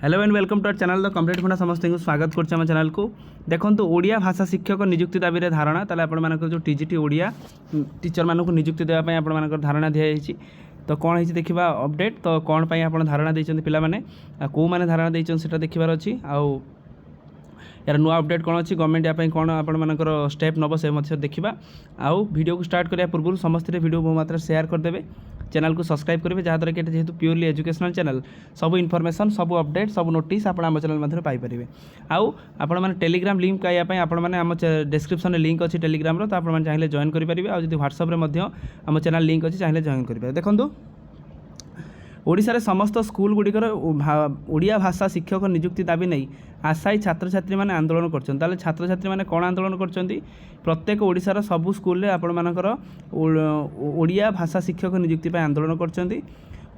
Hello and welcome to our channel the complete खंडा समस्त को स्वागत करछे हम चैनल को। देखंतु ओडिया भाषा शिक्षक नियुक्ति दाबी रे धारणा ताले आपण मानकर जो टीजीटी ओडिया टीचर मानक नियुक्ति देवा पई आपण मानकर धारणा दिया जायछि। तो कौन है देखा अपडेट तो कौन पाई आपण धारणा देइछन्ति पिला माने को माने धारणा देइछन सेटा देखिबार अछि। आउ यार नुआ अपडेट कौन अच्छी गवर्नमेंट या कौन आपर स्टेप नब से देखा। आउ वीडियो को स्टार्ट करिया पूर्व समस्त वीडियो बहु मात्रा शेयर करदे, चैनल को सब्सक्राइब करेंगे जहाँद्वारा कि जेहेतु प्योरली एजुकेशनल चैनल सब इनफॉरमेशन सब अपडेट सब नोटिस आप चैनल मध्य पाइपर। आउ आपण मैंने टेलीग्राम लिंक पाइबापी आपण मैंने आम डिस्क्रिप्शन लिंक अच्छी टेलीग्राम तो आप चाहिए जॉइन करेंगे। आउ व्हाट्सएप आम चैनल लिंक अच्छी चाहिए जॉइन करेंगे। देखो ओडिशा रे समस्त स्कूल गुड़िकर ओडिया भाषा शिक्षक नियुक्ति दाबी नहीं आशायी छात्र छात्री मैंने आंदोलन कर छात्र छात्री मैंने कौन आंदोलन कर प्रत्येक ओडिशार सबू स्कूल आपण मानकर ओडिया भाषा शिक्षक नियुक्ति आंदोलन कर।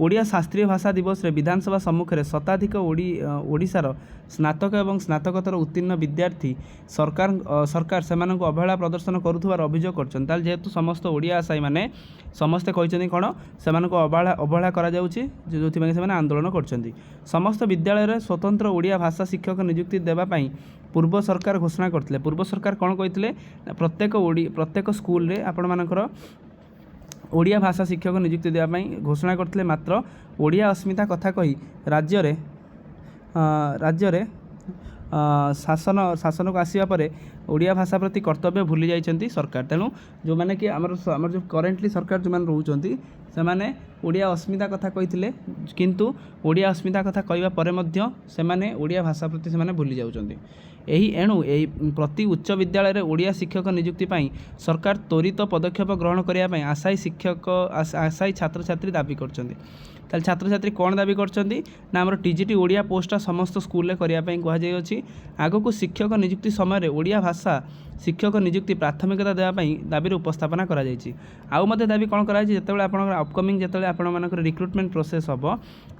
ओडिया शास्त्रीय भाषा दिवस रे विधानसभा सम्मुखें शताधिक ओडिशार स्नातक एवं स्नातकोत्तर उत्तीर्ण विद्यार्थी सरकार से अवहेला प्रदर्शन करुवार अभियोग कर। जेहेतु समस्त ओडिया आशायी मैंने समस्ते कहते कौन से अवहेला जो से आंदोलन कर। समस्त विद्यालय में स्वतंत्र ओडिया भाषा शिक्षक नियुक्ति देवाई पूर्व सरकार घोषणा करते। पूर्व सरकार कौन कहते प्रत्येक स्कूल रे आपण मानकर ओडिया भाषा शिक्षक नियुक्ति देवाई घोषणा करते। मात्र ओडिया अस्मिता कथा कही राज्य शासन को आसवा पर ओडिया भाषा प्रति कर्तव्य भूली जाइछन्ति सरकार। तेणु जो मैंने कि आमर जो करेन्टली सरकार जो मैंने रोचंती से माने ओडिया अस्मिता कथा कही किंतु ओडिया अस्मिता कथा कहवा पर मध्य से माने ओडिया भाषा प्रति से माने भूली जाउछन्ति। एणु प्रति उच्च विद्यालय ओडिया शिक्षक नियुक्ति पाई सरकार त्वरित पदक्षेप ग्रहण करने आशायी छात्र छात्री दाबी करछन्ति। ताले छात्र छात्री कौन दाबी करछन्ति ना आमर टीजीटी ओडिया पोस्टा समस्त स्कूल रे करिया पई कहै अछि। आगो शिक्षक नियुक्ति समय ओडिया भाषा शिक्षक नियुक्ति प्राथमिकता देवाई दाबी उपस्थापना करा जायछि। आउ मते दाबी कौन करा जायछि जेतेबेले आपण अपकमिंग जेतेबेले आपण मानकर रिक्रुटमेंट प्रोसेस हबो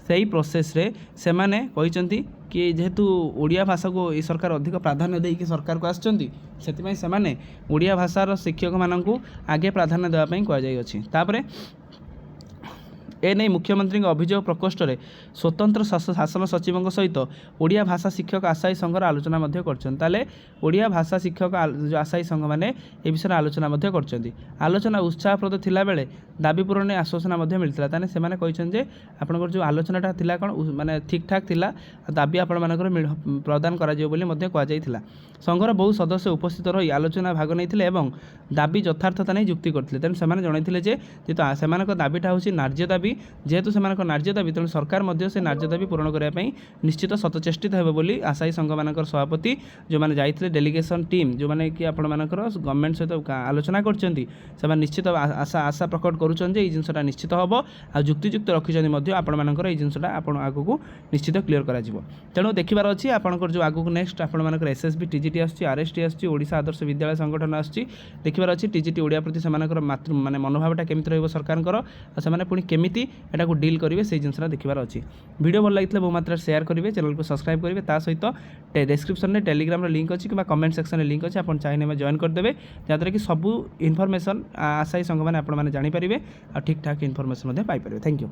सेही प्रोसेस रे सेमाने कहिसंती कि जेहेतु ओडिया भाषा को ये सरकार अधिक प्राधान्य देकी सरकार को आछंती सेतिमै सेमाने ओडिया भाषार शिक्षक माननकु आगे प्राधान्य देवा पई कहै जाय अछि। तापरे एने मुख्यमंत्री अभियोग प्रकोष्ठ में स्वतंत्र शासन सचिव सहित ओडिया भाषा शिक्षक आशायी संघर आलोचना कर। ओडिया भाषा शिक्षक जो आशायी संघ मैंने ये विषय आलोचना कर। आलोचना उत्साहप्रद थिला बेले दाबी पूरण आश्वासना मिलता। ताने से माने कहिसं जे आपनकर जो आलोचनाटा थिला कोन माने ठीक ठाक थिला दाबी आपण मानकर प्रदान करा जियो बोली मध्ये कहा जायथिला। संघर बहु सदस्य उपस्थित रही आलोचना भाग नैथिले एवं दाबी यथार्थता नै जुक्ति करथिले। तेणु सेमाने जणाइथिले जे जेतु सेमानक दाबीटा होछि नार्य दाबी जेहेतु सेमानक नार्य दाबी तेणु सरकार मध्य से नार्य दाबी पूरण करने पई निश्चित सतचेष्टित हेबे बोली आशायी संघ मानकर सभापति जो माने जाइथिले डेलीगेशन टीम जो माने कि आपण मानकर गवर्नमेंट सहित आलोचना करछन्ती से निश्चित आशा प्रकट करूछन जे ई जिंसटा निश्चित हबो आ जुक्तियुक्त रखिछन्ती मध्य आपण मानकर ई जिंसटा आपण आगु निश्चित क्लियर करा जिवो। तेणु देखिबार अछि आपणकर जो आगु नेक्स्ट आपण मानकर एसएसबी टीजीटी आछि आरएसटी आछि ओडिशा आदर्श विद्यालय संगठन आछि देखिबार अछि टीजीटी ओडिया प्रति सेमानकर माने मनोभावटा केमिति रहइबो सरकारकर आ सेमाने पुनी केमिति एटा को डील करेंगे से जिनसा देखिबार अछि। वीडियो भल लगी बहु मात्रा शेयर करेंगे चैनल को सब्सक्राइब करेंगे ता सहित डिस्क्रिप्शन में टेलीग्राम लिंक अच्छी कि कमेंट सेक्शन में लिंक अच्छी आप चाहिए जॉइन करदे जहाँद्वारा कि सबू इनफॉरमेशन आशायी संघ मैंने जानीपारे और ठीक ठाक इनफॉरमेशन पाइपर। Thank you.